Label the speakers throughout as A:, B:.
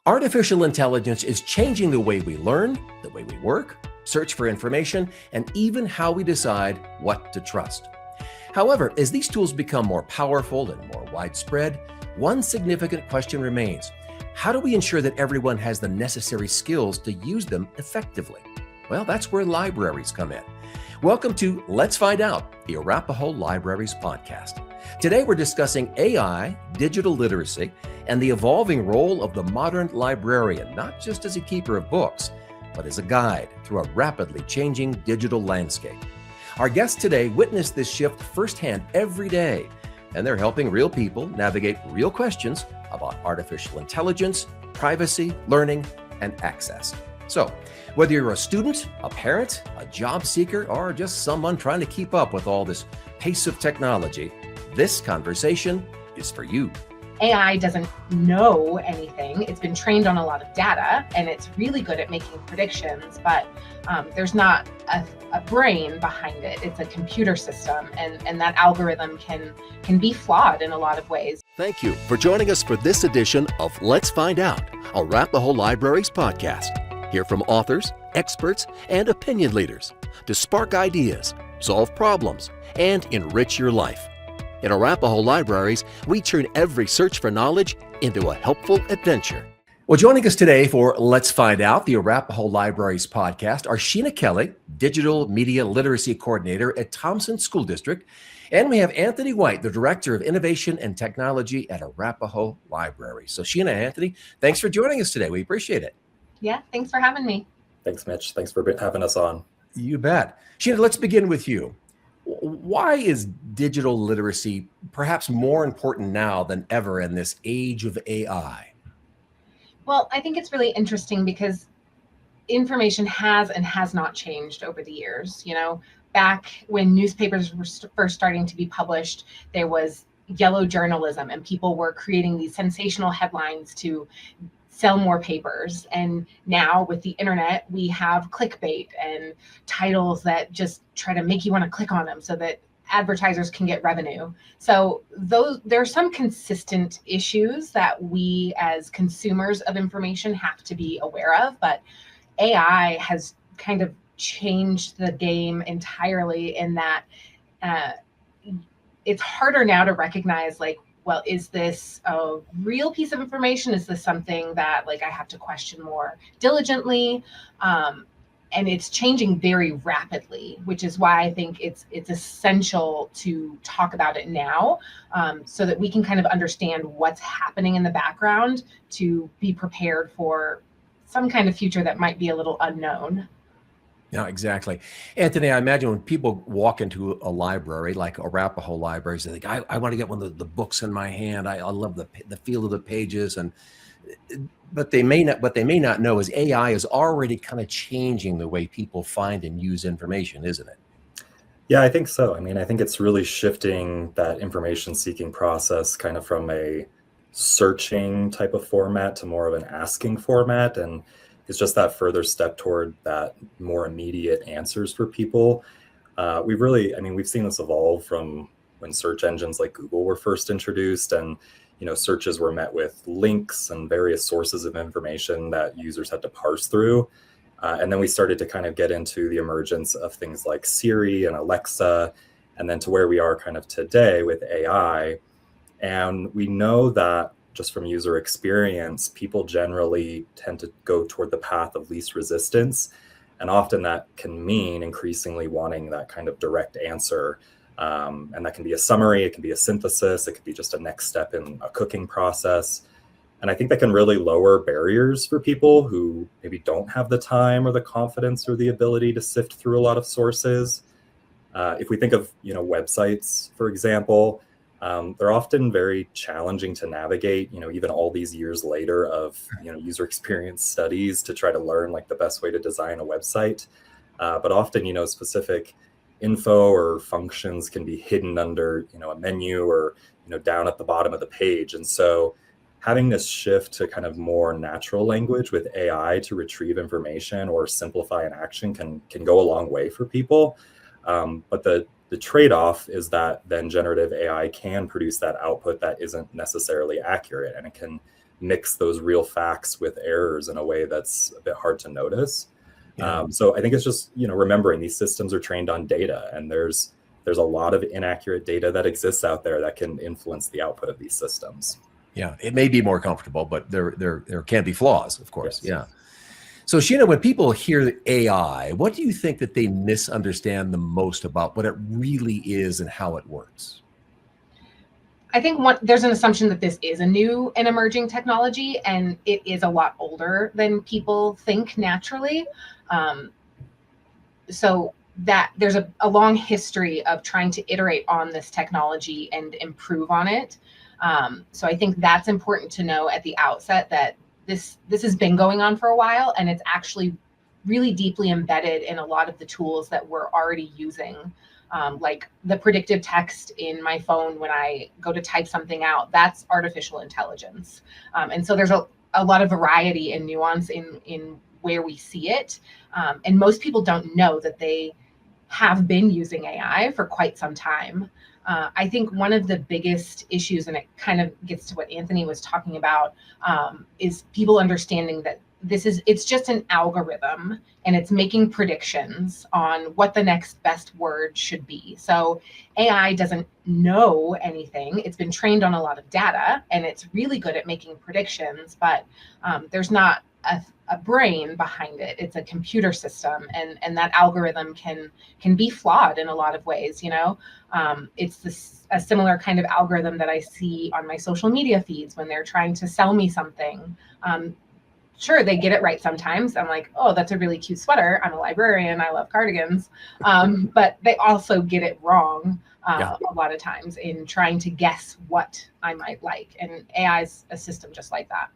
A: Artificial intelligence is changing the way we learn, the way we work, search for information, and even how we decide what to trust. However, as these tools become more powerful and more widespread, one significant question remains. How do we ensure that everyone has the necessary skills to use them effectively? Well, that's where libraries come in. Welcome to Let's Find Out, the Arapahoe Libraries podcast. Today, we're discussing AI, digital literacy, and the evolving role of the modern librarian, not just as a keeper of books, but as a guide through a rapidly changing digital landscape. Our guests today witness this shift firsthand every day, and they're helping real people navigate real questions about artificial intelligence, privacy, learning, and access. So, whether you're a student, a parent, a job seeker, or just someone trying to keep up with all this pace of technology, this conversation is for you.
B: AI doesn't know anything. It's been trained on a lot of data, and it's really good at making predictions, but there's not a brain behind it. It's a computer system, and that algorithm can be flawed in a lot of ways.
A: Thank you for joining us for this edition of Let's Find Out, Arapahoe Libraries podcast. Hear from authors, experts, and opinion leaders to spark ideas, solve problems, and enrich your life. In Arapahoe Libraries, we turn every search for knowledge into a helpful adventure. Well, joining us today for Let's Find Out, the Arapahoe Libraries podcast, are Sheena Kelly, Digital Media Literacy Coordinator at Thompson School District, and we have Anthony White, the Director of Innovation and Technology at Arapahoe Libraries. So Sheena, Anthony, thanks for joining us today. We appreciate it.
B: Yeah, thanks for having me.
C: Thanks, Mitch. Thanks for having us on.
A: You bet. Sheena, let's begin with you. Why is digital literacy perhaps more important now than ever in this age of AI?
B: Well, I think it's really interesting because information has and has not changed over the years. You know, back when newspapers were first starting to be published, there was yellow journalism, and people were creating these sensational headlines to sell more papers. And now with the internet, we have clickbait and titles that just try to make you want to click on them so that advertisers can get revenue. So there are some consistent issues that we as consumers of information have to be aware of, but AI has kind of changed the game entirely in that it's harder now to recognize, like, well, is this a real piece of information? Is this something that I have to question more diligently? And it's changing very rapidly, which is why I think it's essential to talk about it now, so that we can kind of understand what's happening in the background to be prepared for some kind of future that might be a little unknown.
A: Yeah, exactly. Anthony, I imagine when people walk into a library like Arapahoe Libraries, they think, I want to get one of the books in my hand. I love the feel of the pages. But they may not know is AI is already kind of changing the way people find and use information, isn't it?
C: Yeah, I think so. I mean, I think it's really shifting that information seeking process kind of from a searching type of format to more of an asking format. And it's just that further step toward that more immediate answers for people. We've seen this evolve from when search engines like Google were first introduced, and searches were met with links and various sources of information that users had to parse through. And then we started to kind of get into the emergence of things like Siri and Alexa, and then to where we are kind of today with AI. And we know that just from user experience, people generally tend to go toward the path of least resistance. And often that can mean increasingly wanting that kind of direct answer. And that can be a summary, it can be a synthesis, it could be just a next step in a cooking process. And I think that can really lower barriers for people who maybe don't have the time or the confidence or the ability to sift through a lot of sources. If we think of, websites, for example, they're often very challenging to navigate, even all these years later of, user experience studies to try to learn the best way to design a website. But often, specific info or functions can be hidden under, a menu or, down at the bottom of the page. And so having this shift to kind of more natural language with AI to retrieve information or simplify an action can go a long way for people. But the trade-off is that then generative AI can produce that output that isn't necessarily accurate, and it can mix those real facts with errors in a way that's a bit hard to notice.
A: Yeah.
C: So I think it's just, remembering these systems are trained on data, and there's a lot of inaccurate data that exists out there that can influence the output of these systems.
A: Yeah, it may be more comfortable, but there can be flaws, of course.
C: Yes.
A: Yeah. So Sheena, when people hear AI, what do you think that they misunderstand the most about what it really is and how it works?
B: I think there's an assumption that this is a new and emerging technology, and it is a lot older than people think naturally. So that there's a long history of trying to iterate on this technology and improve on it. So I think that's important to know at the outset, that this has been going on for a while, and it's actually really deeply embedded in a lot of the tools that we're already using. Like the predictive text in my phone when I go to type something out, that's artificial intelligence. And so there's a lot of variety and nuance in where we see it. And most people don't know that they have been using AI for quite some time. I think one of the biggest issues, and it kind of gets to what Anthony was talking about, is people understanding that it's just an algorithm, and it's making predictions on what the next best word should be. So AI doesn't know anything. It's been trained on a lot of data, and it's really good at making predictions, but there's not a brain behind it. It's a computer system, and that algorithm can be flawed in a lot of ways. It's a similar kind of algorithm that I see on my social media feeds when they're trying to sell me something. Sure, they get it right sometimes. I'm like, oh, that's a really cute sweater. I'm a librarian. I love cardigans. But they also get it wrong a lot of times in trying to guess what I might like. And AI is a system just like that.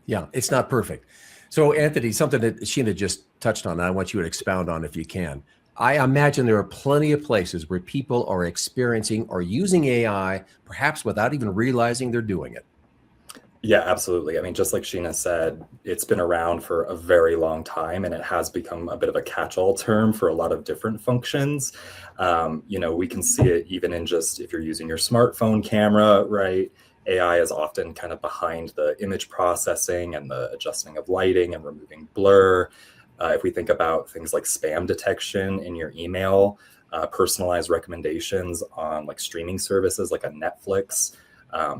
A: Yeah, it's not perfect. So Anthony, something that Sheena just touched on, I want you to expound on if you can. I imagine there are plenty of places where people are experiencing or using AI, perhaps without even realizing they're doing it.
C: Yeah, absolutely. I mean, just like Sheena said, it's been around for a very long time, and it has become a bit of a catch-all term for a lot of different functions. We can see it even in just if you're using your smartphone camera, right? AI is often kind of behind the image processing and the adjusting of lighting and removing blur. If we think about things like spam detection in your email, personalized recommendations on like streaming services like a Netflix.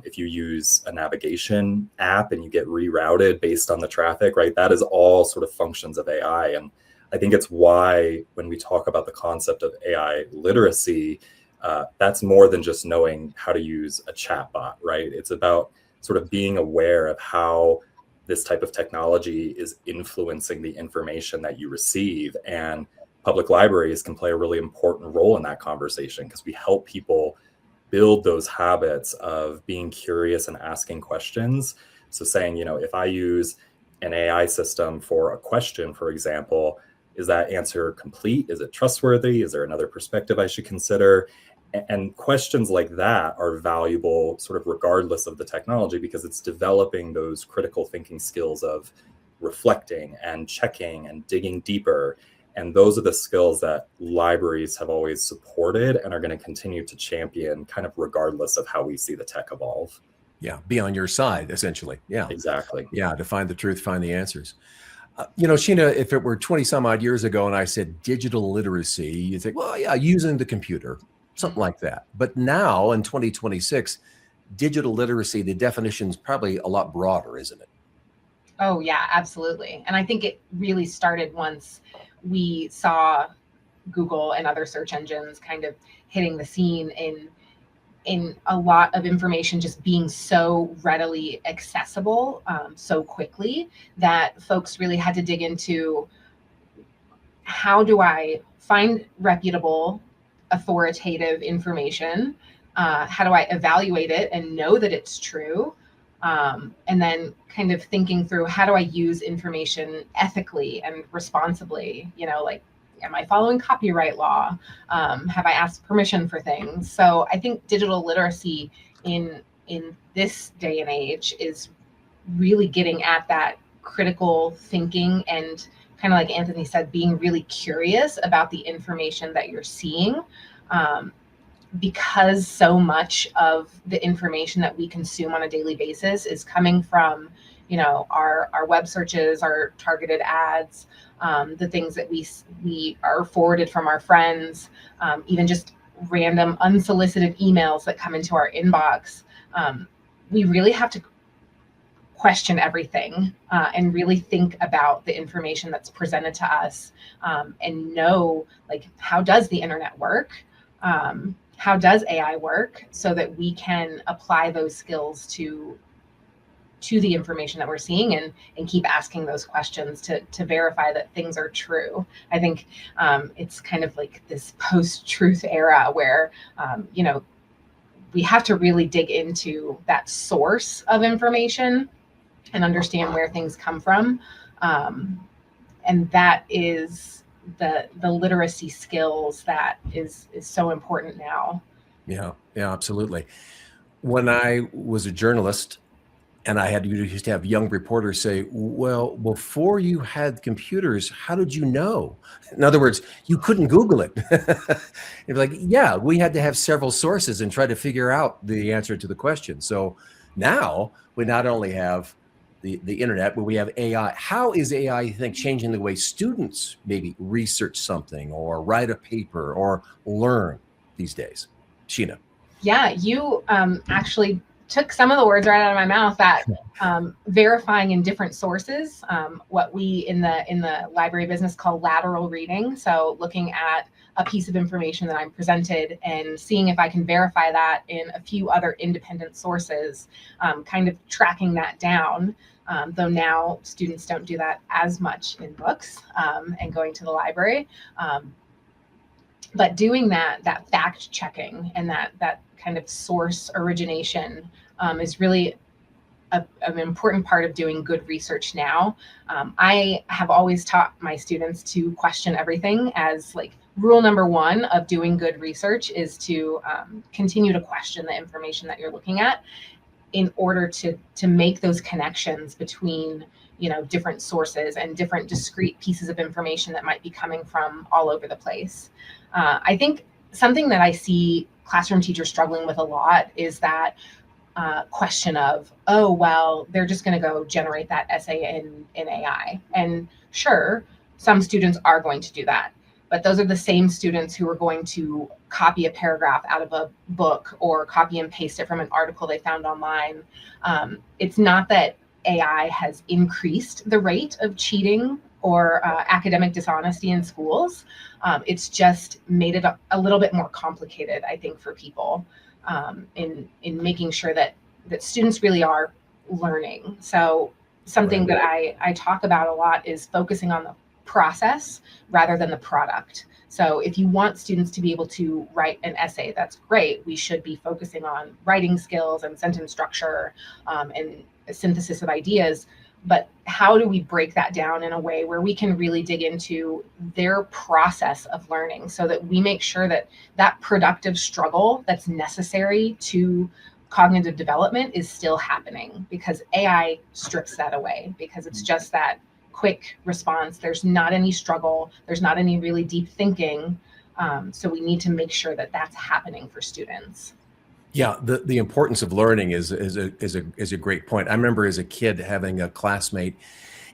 C: If you use a navigation app and you get rerouted based on the traffic, right? That is all sort of functions of AI. And I think it's why when we talk about the concept of AI literacy, that's more than just knowing how to use a chatbot, right? It's about sort of being aware of how this type of technology is influencing the information that you receive. And public libraries can play a really important role in that conversation, because we help people build those habits of being curious and asking questions. So saying, if I use an AI system for a question, for example, is that answer complete? Is it trustworthy? Is there another perspective I should consider? And questions like that are valuable sort of regardless of the technology, because it's developing those critical thinking skills of reflecting and checking and digging deeper. And those are the skills that libraries have always supported and are going to continue to champion, kind of regardless of how we see the tech evolve.
A: Yeah, be on your side, essentially. Yeah,
C: exactly.
A: Yeah, to find the truth, find the answers. Sheena, if it were 20 some odd years ago and I said digital literacy, you think, well, yeah, using the computer, something like that. But now in 2026, digital literacy, the definition is probably a lot broader, isn't it?
B: Oh, yeah, absolutely. And I think it really started once we saw Google and other search engines kind of hitting the scene in a lot of information just being so readily accessible so quickly, that folks really had to dig into, how do I find reputable, authoritative information? How do I evaluate it and know that it's true? And then kind of thinking through, how do I use information ethically and responsibly? Like, am I following copyright law? Have I asked permission for things? So I think digital literacy in this day and age is really getting at that critical thinking, and kind of like Anthony said, being really curious about the information that you're seeing. because so much of the information that we consume on a daily basis is coming from, our web searches, our targeted ads, the things that we are forwarded from our friends, even just random unsolicited emails that come into our inbox. We really have to question everything and really think about the information that's presented to us, and know, like, how does the internet work? How does AI work, so that we can apply those skills to the information that we're seeing, and keep asking those questions to verify that things are true. I think it's kind of like this post-truth era where, we have to really dig into that source of information and understand where things come from. And that is the literacy skills that is so important now.
A: Yeah, absolutely. When I was a journalist, and I used to have young reporters say, well, before you had computers, how did you know? In other words, you couldn't Google it. You're like, yeah, we had to have several sources and try to figure out the answer to the question. So now we not only have the internet, but we have AI. How is AI, you think, changing the way students maybe research something or write a paper or learn these days? Sheena.
B: Yeah, you actually took some of the words right out of my mouth. That verifying in different sources, what we in the library business call lateral reading. So looking at a piece of information that I'm presented and seeing if I can verify that in a few other independent sources, kind of tracking that down. Though now students don't do that as much in books and going to the library. But doing that fact checking and that kind of source origination is really an important part of doing good research now. I have always taught my students to question everything, as like rule number one of doing good research is to continue to question the information that you're looking at in order to make those connections between different sources and different discrete pieces of information that might be coming from all over the place. I think something that I see classroom teachers struggling with a lot is that question of, oh, well, they're just going to go generate that essay in AI. And sure, some students are going to do that, but those are the same students who are going to copy a paragraph out of a book or copy and paste it from an article they found online. It's not that AI has increased the rate of cheating or academic dishonesty in schools. It's just made it a little bit more complicated, I think, for people in making sure that students really are learning. So something that I talk about a lot is focusing on the process rather than the product. So if you want students to be able to write an essay, that's great. We should be focusing on writing skills and sentence structure and synthesis of ideas. But how do we break that down in a way where we can really dig into their process of learning, so that we make sure that that productive struggle that's necessary to cognitive development is still happening? Because AI strips that away, because it's just that quick response. There's not any struggle. There's not any really deep thinking. So we need to make sure that that's happening for students.
A: Yeah, the importance of learning is a great point. I remember as a kid having a classmate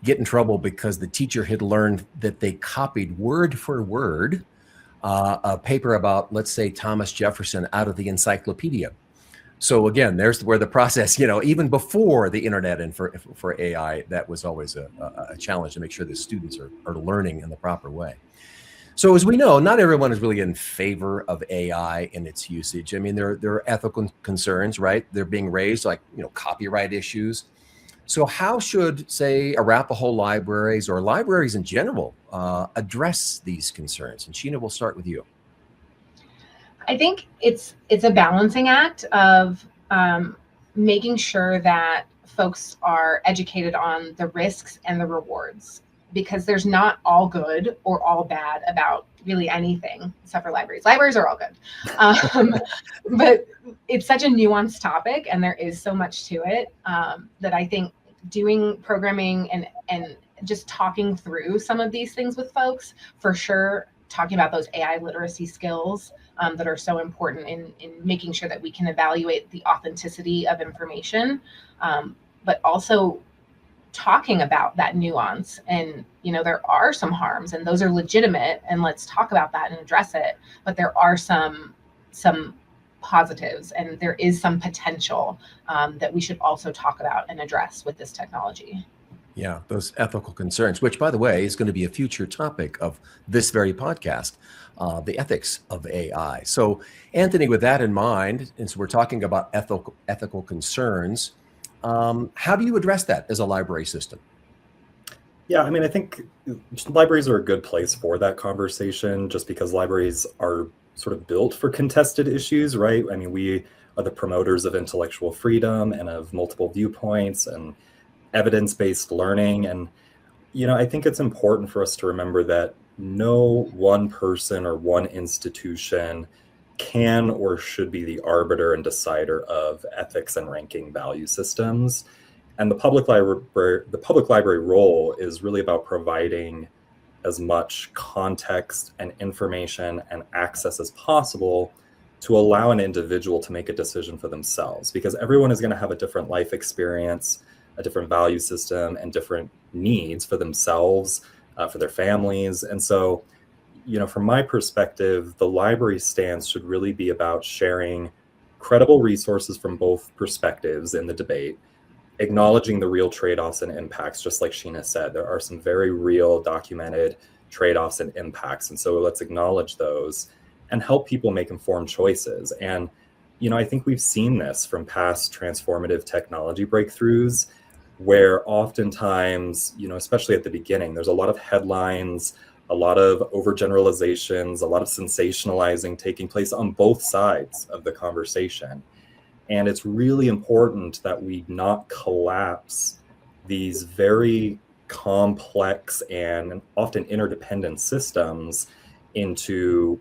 A: get in trouble because the teacher had learned that they copied word for word a paper about, let's say, Thomas Jefferson out of the encyclopedia. So again, there's where the process, even before the internet and for AI, that was always a challenge to make sure that students are learning in the proper way. So as we know, not everyone is really in favor of AI and its usage. I mean, there are ethical concerns, right? They're being raised, like, copyright issues. So how should, say, Arapahoe libraries or libraries in general address these concerns? And Sheena, we'll start with you.
B: I think it's a balancing act of making sure that folks are educated on the risks and the rewards, because there's not all good or all bad about really anything except for libraries. Libraries are all good. But it's such a nuanced topic, and there is so much to it that I think doing programming and just talking through some of these things with folks for sure talking about those AI literacy skills that are so important in making sure that we can evaluate the authenticity of information, but also talking about that nuance. And there are some harms, and those are legitimate, and let's talk about that and address it. But there are some positives, and there is some potential that we should also talk about and address with this technology.
A: Yeah, those ethical concerns, which, by the way, is going to be a future topic of this very podcast, the ethics of AI. So, Anthony, with that in mind, and so we're talking about ethical concerns, how do you address that as a library system?
C: Yeah, I mean, I think libraries are a good place for that conversation, just because libraries are sort of built for contested issues, right? I mean, we are the promoters of intellectual freedom and of multiple viewpoints and evidence-based learning. And, I think it's important for us to remember that no one person or one institution can or should be the arbiter and decider of ethics and ranking value systems. And the public library role is really about providing as much context and information and access as possible to allow an individual to make a decision for themselves, because everyone is going to have a different life experience, a different value system, and different needs for themselves, for their families. And so, from my perspective, the library stance should really be about sharing credible resources from both perspectives in the debate, acknowledging the real trade-offs and impacts. Just like Sheena said, there are some very real documented trade-offs and impacts. And so let's acknowledge those and help people make informed choices. And, I think we've seen this from past transformative technology breakthroughs, where oftentimes, especially at the beginning, there's a lot of headlines, a lot of overgeneralizations, a lot of sensationalizing taking place on both sides of the conversation. And it's really important that we not collapse these very complex and often interdependent systems into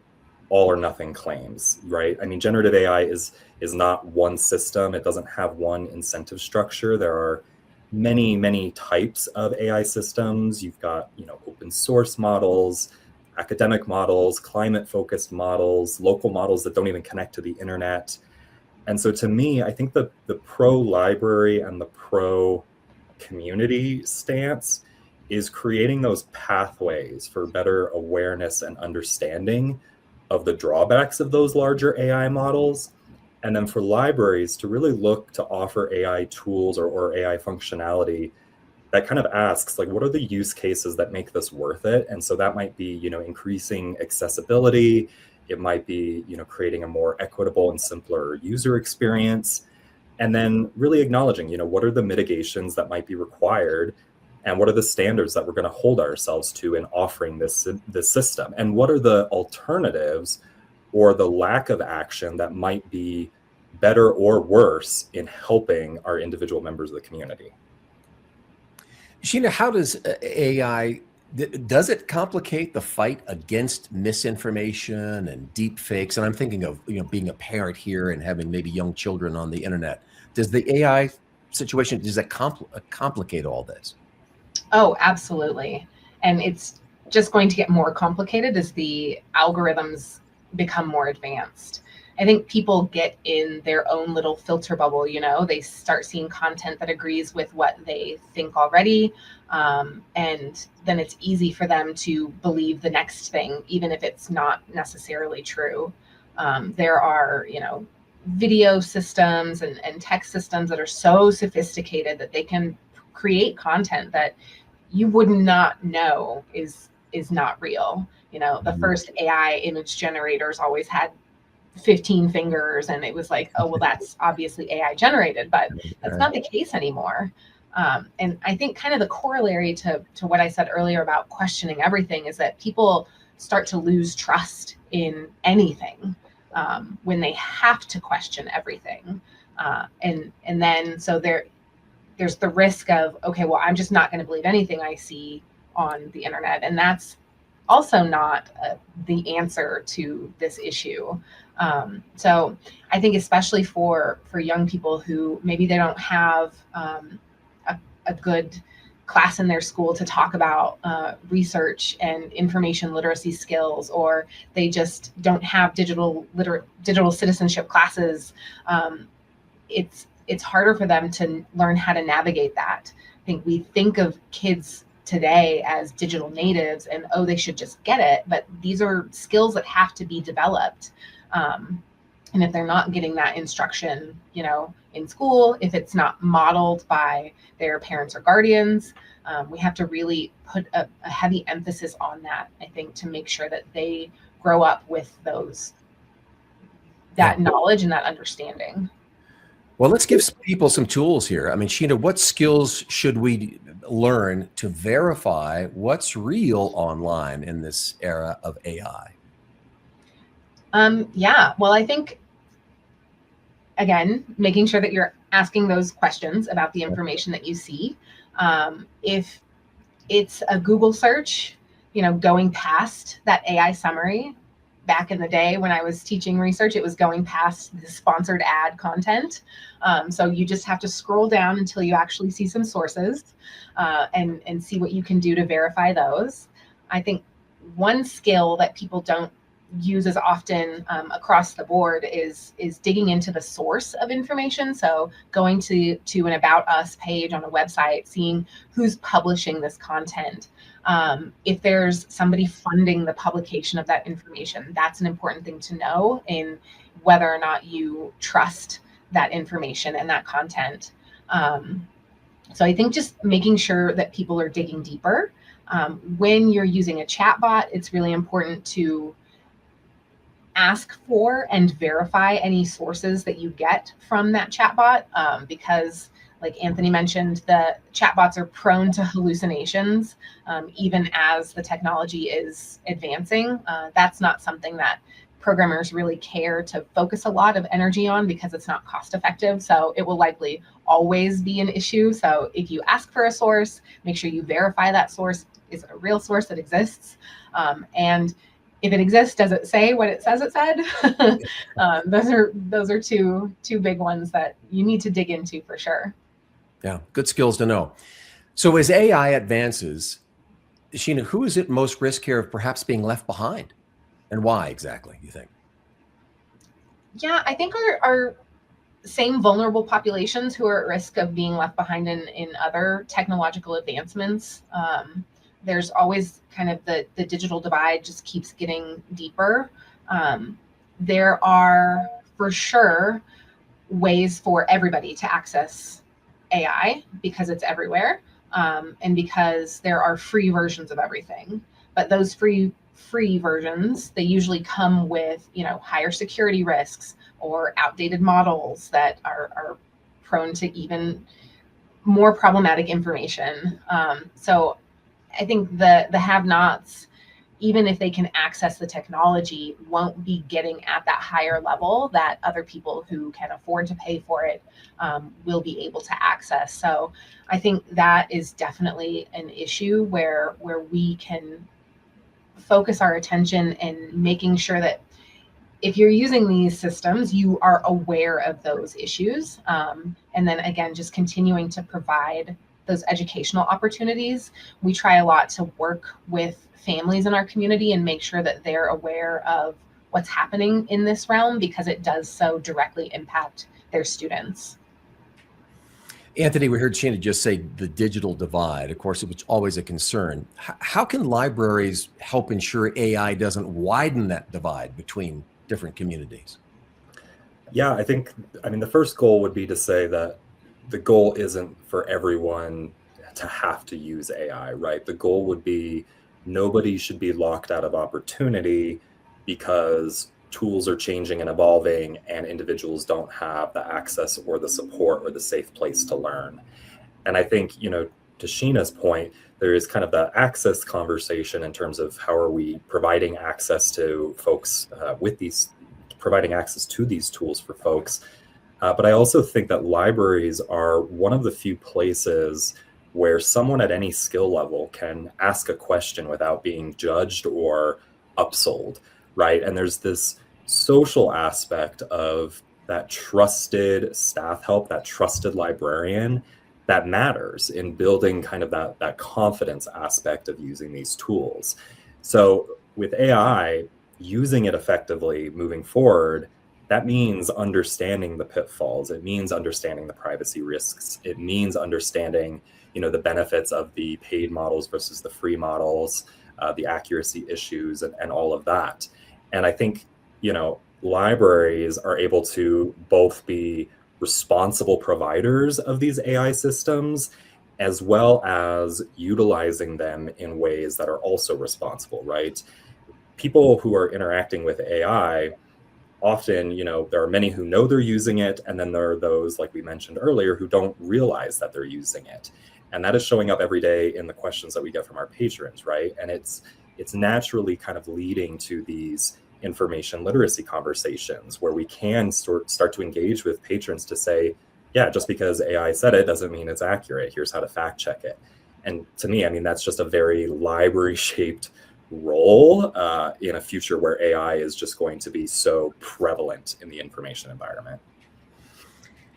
C: all or nothing claims, right? I mean, generative AI is not one system. It doesn't have one incentive structure. There are many, many types of AI systems. You've got, open source models, academic models, climate-focused models, local models that don't even connect to the internet. And so to me, I think the pro-library and the pro-community stance is creating those pathways for better awareness and understanding of the drawbacks of those larger AI models. And then for libraries to really look to offer AI tools or AI functionality that kind of asks, like, what are the use cases that make this worth it? And so that might be, increasing accessibility. It might be, creating a more equitable and simpler user experience. And then really acknowledging, what are the mitigations that might be required, and what are the standards that we're going to hold ourselves to in offering this system, and what are the alternatives or the lack of action that might be better or worse in helping our individual members of the community.
A: Sheena, how does AI, does it complicate the fight against misinformation and deep fakes? And I'm thinking of, being a parent here and having maybe young children on the internet. Does the AI situation, does that complicate all this?
B: Oh, absolutely. And it's just going to get more complicated as the algorithms become more advanced. I think people get in their own little filter bubble, they start seeing content that agrees with what they think already. And then it's easy for them to believe the next thing, even if it's not necessarily true. There are, video systems and text systems that are so sophisticated that they can create content that you would not know is not real. The first AI image generators always had 15 fingers, and it was like, oh, well, that's obviously AI generated, but that's not the case anymore. And I think kind of the corollary to what I said earlier about questioning everything is that people start to lose trust in anything when they have to question everything. And then so there's the risk of, okay, well, I'm just not going to believe anything I see on the internet. And that's also not the answer to this issue. So I think especially for young people who maybe they don't have a good class in their school to talk about research and information literacy skills, or they just don't have digital citizenship classes. It's harder for them to learn how to navigate that. I think we think of kids today as digital natives and, oh, they should just get it, but these are skills that have to be developed. And if they're not getting that instruction, in school, if it's not modeled by their parents or guardians, we have to really put a heavy emphasis on that, I think, to make sure that they grow up with that knowledge and that understanding.
A: Well, let's give people some tools here. I mean, Sheena, what skills should we learn to verify what's real online in this era of AI?
B: Well, I think, again, making sure that you're asking those questions about the information that you see. If it's a Google search, going past that AI summary. Back in the day when I was teaching research, it was going past the sponsored ad content. So you just have to scroll down until you actually see some sources and see what you can do to verify those. I think one skill that people don't use as often across the board is digging into the source of information. So going to an About Us page on a website, seeing who's publishing this content. If there's somebody funding the publication of that information, that's an important thing to know in whether or not you trust that information and that content. So I think just making sure that people are digging deeper. When you're using a chatbot, it's really important to ask for and verify any sources that you get from that chatbot, because like Anthony mentioned, the chatbots are prone to hallucinations, even as the technology is advancing. That's not something that programmers really care to focus a lot of energy on because it's not cost effective. So it will likely always be an issue. So if you ask for a source, make sure you verify that source. Is it a real source that exists? And if it exists, does it say what it says it said? Those are two big ones that you need to dig into for sure.
A: Yeah, good skills to know. So as AI advances, Sheena, who is at most risk here of perhaps being left behind? And why exactly, you think?
B: Yeah, I think our same vulnerable populations who are at risk of being left behind in other technological advancements. There's always kind of the digital divide just keeps getting deeper. There are for sure ways for everybody to access AI because it's everywhere, and because there are free versions of everything. But those free versions, they usually come with higher security risks or outdated models that are prone to even more problematic information. So I think the have-nots, even if they can access the technology, won't be getting at that higher level that other people who can afford to pay for it will be able to access. So I think that is definitely an issue where we can focus our attention in making sure that if you're using these systems, you are aware of those issues. And then again, just continuing to provide those educational opportunities. We try a lot to work with families in our community and make sure that they're aware of what's happening in this realm because it does so directly impact their students.
A: Anthony, we heard Sheena just say the digital divide. Of course, it was always a concern. How can libraries help ensure AI doesn't widen that divide between different communities?
C: Yeah, I mean, the first goal would be to say that the goal isn't for everyone to have to use AI, right? The goal would be nobody should be locked out of opportunity because tools are changing and evolving and individuals don't have the access or the support or the safe place to learn. And I think, to Sheena's point, there is kind of the access conversation in terms of how are we providing access to folks providing access to these tools for folks. But I also think that libraries are one of the few places where someone at any skill level can ask a question without being judged or upsold, right? And there's this social aspect of that trusted staff help, that trusted librarian that matters in building kind of that confidence aspect of using these tools. So with AI, using it effectively moving forward, that means understanding the pitfalls. It means understanding the privacy risks. It means understanding, the benefits of the paid models versus the free models, the accuracy issues, and all of that. And I think, libraries are able to both be responsible providers of these AI systems, as well as utilizing them in ways that are also responsible, right? People who are interacting with AI, often, there are many who know they're using it, and then there are those, like we mentioned earlier, who don't realize that they're using it. And that is showing up every day in the questions that we get from our patrons, right? And it's naturally kind of leading to these information literacy conversations where we can start to engage with patrons to say, yeah, just because AI said it doesn't mean it's accurate. Here's how to fact check it. And to me, I mean, that's just a very library shaped role in a future where AI is just going to be so prevalent in the information environment.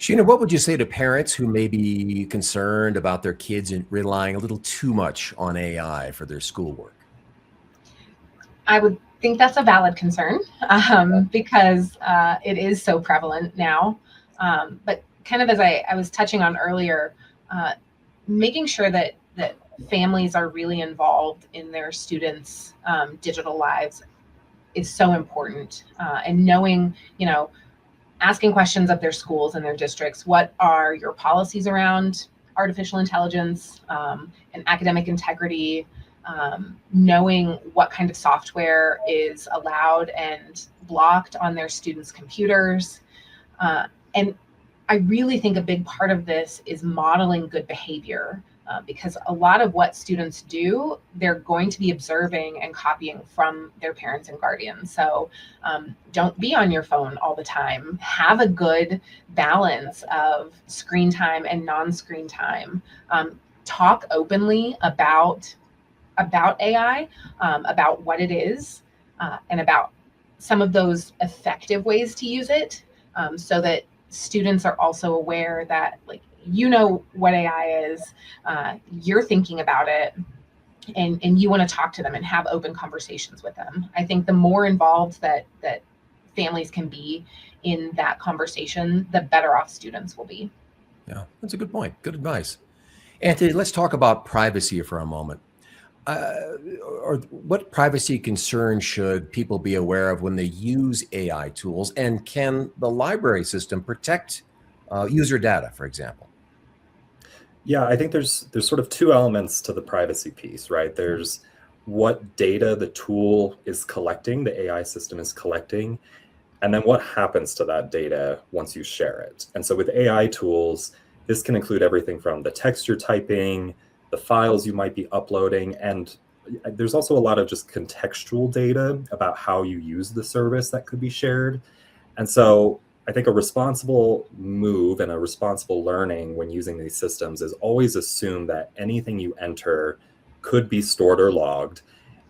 A: Sheena, what would you say to parents who may be concerned about their kids relying a little too much on AI for their schoolwork?
B: I would think that's a valid concern because it is so prevalent now. But kind of as I was touching on earlier, making sure that families are really involved in their students' digital lives is so important. And knowing, asking questions of their schools and their districts, what are your policies around artificial intelligence and academic integrity? Knowing what kind of software is allowed and blocked on their students' computers. And I really think a big part of this is modeling good behavior because a lot of what students do, they're going to be observing and copying from their parents and guardians. So don't be on your phone all the time. Have a good balance of screen time and non-screen time. Talk openly about AI, about what it is, and about some of those effective ways to use it, so that students are also aware that, like, what AI is, you're thinking about it, and you want to talk to them and have open conversations with them. I think the more involved that families can be in that conversation, the better off students will be.
A: Yeah, that's a good point. Good advice. Anthony, let's talk about privacy for a moment. Or what privacy concerns should people be aware of when they use AI tools? And can the library system protect user data, for example?
C: Yeah, I think there's sort of two elements to the privacy piece, right? There's what data the tool is collecting, the AI system is collecting, and then what happens to that data once you share it. And so with AI tools, this can include everything from the text you're typing, the files you might be uploading, and there's also a lot of just contextual data about how you use the service that could be shared. And so I think a responsible move and a responsible learning when using these systems is always assume that anything you enter could be stored or logged,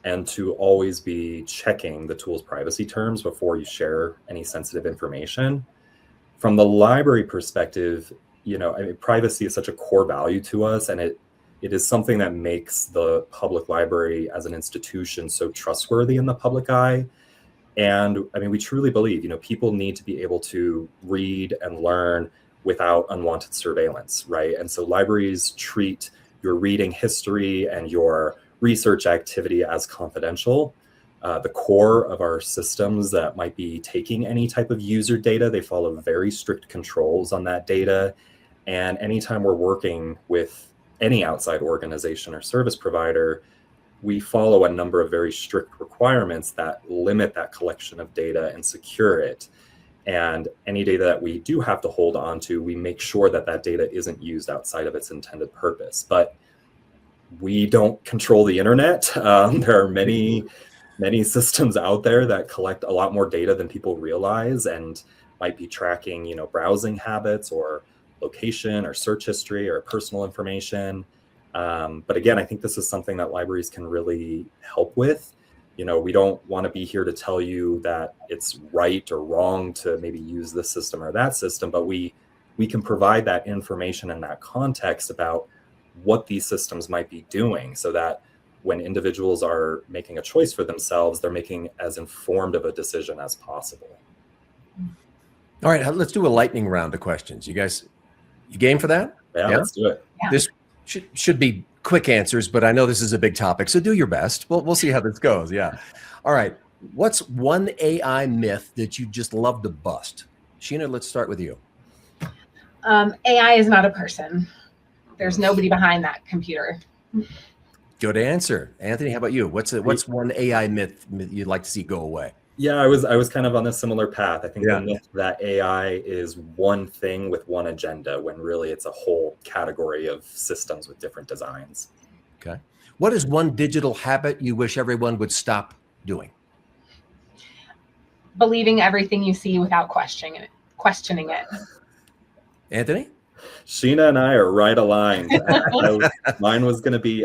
C: and to always be checking the tool's privacy terms before you share any sensitive information. From the library perspective, privacy is such a core value to us, and it is something that makes the public library as an institution so trustworthy in the public eye. And I mean, we truly believe, people need to be able to read and learn without unwanted surveillance, right? And so libraries treat your reading history and your research activity as confidential. The core of our systems that might be taking any type of user data, they follow very strict controls on that data. And anytime we're working with any outside organization or service provider, we follow a number of very strict requirements that limit that collection of data and secure it. And any data that we do have to hold on to, we make sure that that data isn't used outside of its intended purpose. But we don't control the internet. There are many systems out there that collect a lot more data than people realize and might be tracking, browsing habits or location or search history or personal information. But again, I think this is something that libraries can really help with. We don't want to be here to tell you that it's right or wrong to maybe use this system or that system, but we we can provide that information and that context about what these systems might be doing, so that when individuals are making a choice for themselves, they're making as informed of a decision as possible.
A: All right, let's do a lightning round of questions. You guys, you game for that?
C: Yeah, let's do it.
B: Yeah.
A: This should be quick answers, but I know this is a big topic, so do your best. We'll see how this goes. Yeah. All right. What's one AI myth that you just love to bust? Sheena, let's start with you.
B: AI is not a person. There's nobody behind that computer.
A: Good answer. Anthony, how about you? What's one AI myth you'd like to see go away?
C: Yeah, I was kind of on a similar path. I think the myth that AI is one thing with one agenda, when really it's a whole category of systems with different designs.
A: Okay. What is one digital habit you wish everyone would stop doing?
B: Believing everything you see without questioning it.
A: Anthony?
C: Sheena and I are right aligned. Mine was going to be,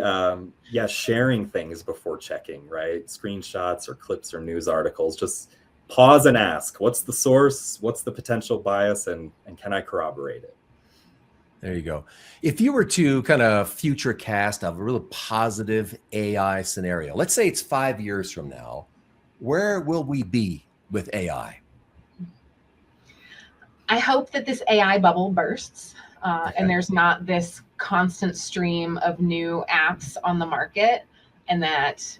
C: sharing things before checking, right? Screenshots or clips or news articles. Just pause and ask, what's the source? What's the potential bias? And can I corroborate it?
A: There you go. If you were to kind of future cast a really positive AI scenario, let's say it's 5 years from now, where will we be with AI?
B: I hope that this AI bubble bursts and there's not this constant stream of new apps on the market, and that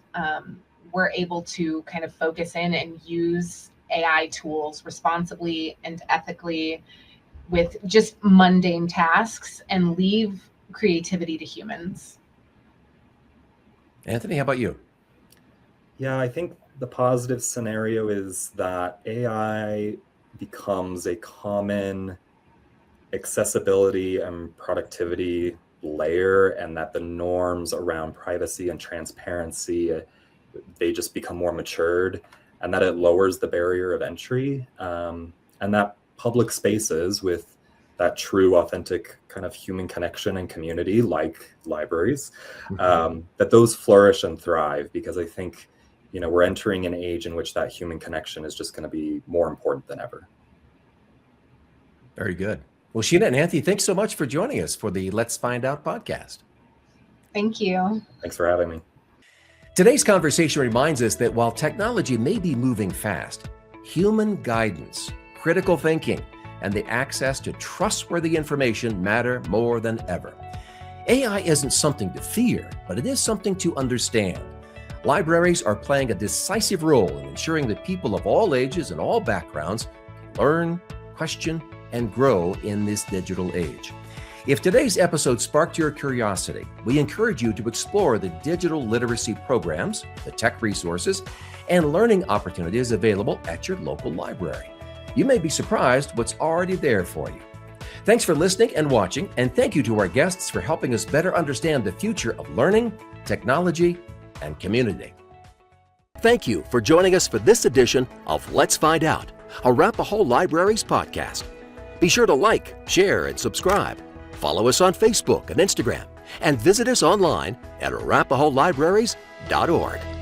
B: we're able to kind of focus in and use AI tools responsibly and ethically with just mundane tasks and leave creativity to humans.
A: Anthony, how about you?
C: Yeah, I think the positive scenario is that AI becomes a common accessibility and productivity layer, and that the norms around privacy and transparency, they just become more matured, and that it lowers the barrier of entry, and that public spaces with that true, authentic kind of human connection and community, like libraries, that those flourish and thrive, because I think, we're entering an age in which that human connection is just going to be more important than ever.
A: Very good. Well, Sheena and Anthony, thanks so much for joining us for the Let's Find Out podcast.
B: Thank you.
C: Thanks for having me.
A: Today's conversation reminds us that while technology may be moving fast, human guidance, critical thinking, and the access to trustworthy information matter more than ever. AI isn't something to fear, but it is something to understand. Libraries are playing a decisive role in ensuring that people of all ages and all backgrounds can learn, question, and grow in this digital age. If today's episode sparked your curiosity, we encourage you to explore the digital literacy programs, the tech resources, and learning opportunities available at your local library. You may be surprised what's already there for you. Thanks for listening and watching, and thank you to our guests for helping us better understand the future of learning, technology, and community. Thank you for joining us for this edition of Let's Find Out, Arapahoe Libraries podcast. Be sure to like, share, and subscribe. Follow us on Facebook and Instagram, and visit us online at arapahoelibraries.org.